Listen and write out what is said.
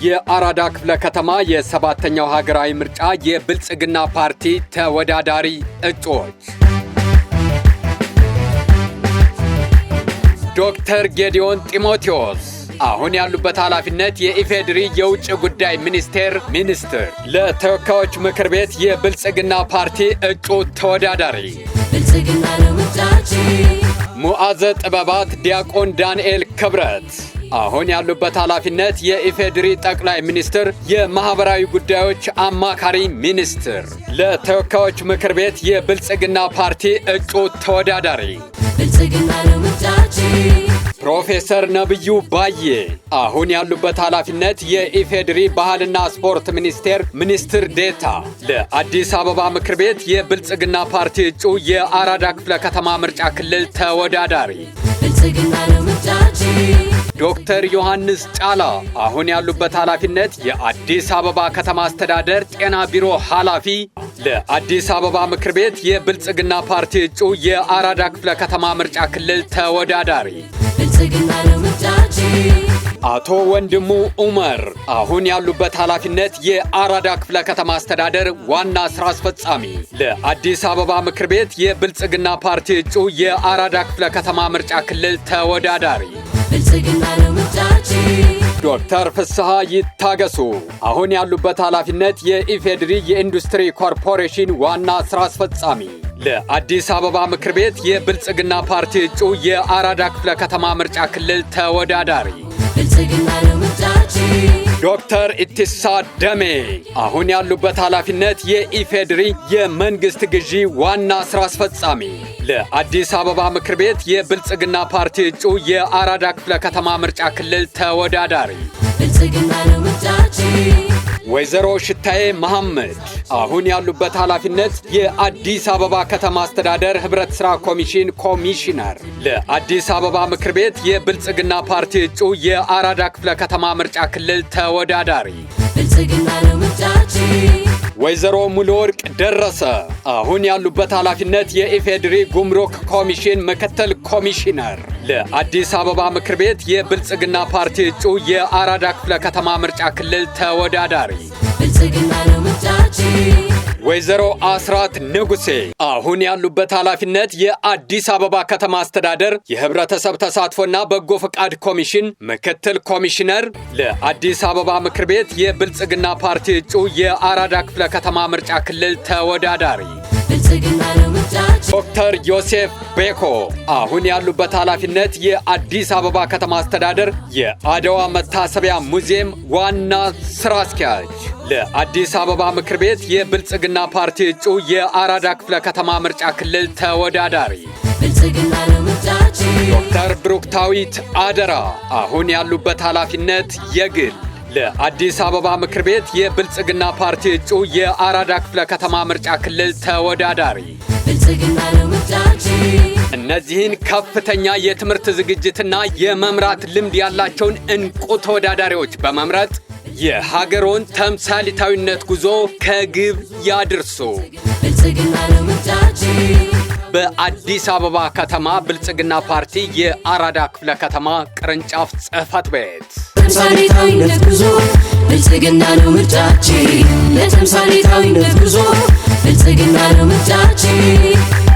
የአራዳ ክፍለ ከተማ የሰባተኛው ሀገራዊ ምርጫ የብልጽግና ፓርቲ ተወዳዳሪ እጩዎች ዶክተር ጌዲዮን ጢሞቴዎስ አሁን ያሉበት ኃላፊነት የኢፌድሪ የውጭ ጉዳይ ሚኒስቴር ሚኒስትር፣ ለተወካዮች ምክር ቤት የብልጽግና ፓርቲ እጩ ተወዳዳሪ ሙዓዘ ጥበባት ዲያቆን ዳንኤል ክብረት አሁን ያሉበት ኃላፊነት የኢፌድሪ ጠቅላይ ሚኒስትር የማህበራዊ ጉዳዮች አማካሪ ሚኒስትር፣ ለተወካዮች ምክር ቤት የብልጽግና ፓርቲ እጩ ተወዳዳሪ ፕሮፌሰር ነብዩ ባዬ አሁን ያሉበት ኃላፊነት የኢፌድሪ ባህልና ስፖርት ሚኒስቴር ሚኒስትር ዴታ፣ ለአዲስ አበባ ምክር ቤት የብልጽግና ፓርቲ እጩ የአራዳ ክፍለ ከተማ ምርጫ ክልል ተወዳዳሪ ዶክተር ዮሐንስ ጫላ አሁን ያሉበት ኃላፊነት የአዲስ አበባ ከተማ አስተዳደር ጤና ቢሮ ኃላፊ፣ ለአዲስ አበባ ምክር ቤት የብልጽግና ፓርቲ እጩ የአራዳ ክፍለ ከተማ ምርጫ ክልል ተወዳዳሪ አቶ ወንድሙ ኡመር አሁን ያሉበት ኃላፊነት የአራዳ ክፍለ ከተማ አስተዳደር ዋና ስራ አስፈጻሚ፣ ለአዲስ አበባ ምክር ቤት የብልጽግና ፓርቲ እጩ የአራዳ ክፍለ ከተማ ምርጫ ክልል ተወዳዳሪ ዶክተር ፍስሐ ይታገሱ አሁን ያሉበት ኃላፊነት የኢፌድሪ የኢንዱስትሪ ኮርፖሬሽን ዋና ስራ አስፈጻሚ፣ ለአዲስ አበባ ምክር ቤት የብልጽግና ፓርቲ እጩ የአራዳ ክፍለ ከተማ ምርጫ ክልል ተወዳዳሪ ዶክተር ኢትሳ ደሜ አሁን ያሉበት ኃላፊነት የኢፌድሪ የመንግስት ግዢ ዋና ስራ አስፈጻሚ፣ ለአዲስ አበባ ምክር ቤት የብልጽግና ፓርቲ እጩ የአራዳ ክፍለ ከተማ ምርጫ ክልል ተወዳዳሪ ወይዘሮ ሽታዬ መሐመድ አሁን ያሉበት ኃላፊነት የአዲስ አበባ ከተማ አስተዳደር ህብረት ሥራ ኮሚሽን ኮሚሽነር፣ ለአዲስ አበባ ምክር ቤት የብልጽግና ፓርቲ እጩ የአራዳ ክፍለ ከተማ ምርጫ ክልል ተወዳዳሪ ወይዘሮ ሙሉወርቅ ደረሰ አሁን ያሉበት ኃላፊነት የኢፌድሪ ጉምሩክ ኮሚሽን ምክትል ኮሚሽነር፣ ለአዲስ አበባ ምክር ቤት የብልጽግና ፓርቲ እጩ የአራዳ ክፍለ ከተማ ምርጫ ክልል ተወዳዳሪ ወይዘሮ አስራት ንጉሴ አሁን ያሉበት ኃላፊነት የአዲስ አበባ ከተማ አስተዳደር የህብረተሰብ ተሳትፎና በጎ ፈቃድ ኮሚሽን ምክትል ኮሚሽነር፣ ለአዲስ አበባ ምክር ቤት የብልጽግና ፓርቲ እጩ የአራዳ ክፍለ ከተማ ምርጫ ክልል ተወዳዳሪ ዶክተር ዮሴፍ ቤኮ አሁን ያሉበት ኃላፊነት የአዲስ አበባ ከተማ አስተዳደር የአድዋ መታሰቢያ ሙዚየም ዋና ስራ አስኪያጅ፣ ለአዲስ አበባ ምክር ቤት የብልጽግና ፓርቲ እጩ የአራዳ ክፍለ ከተማ ምርጫ ክልል ተወዳዳሪ ዶክተር ብሩክታዊት አደራ አሁን ያሉበት ኃላፊነት የግል፣ ለአዲስ አበባ ምክር ቤት የብልጽግና ፓርቲ እጩ የአራዳ ክፍለ ከተማ ምርጫ ክልል ተወዳዳሪ እነዚህን ከፍተኛ የትምህርት ዝግጅትና የመምራት ልምድ ያላቸውን እንቁ ተወዳዳሪዎች በመምረጥ የሀገሮን ተምሳሌታዊነት ጉዞ ከግብ ያድርሱ። በአዲስ አበባ ከተማ ብልጽግና ፓርቲ የአራዳ ክፍለ ከተማ ቅርንጫፍ ጽሕፈት ቤት ተምሳሌታዊነት ጉዞ ብልጽግና ነው ምርጫችን። ለተምሳሌታዊነት ጉዞ ብልጽግና ነው ምርጫችን።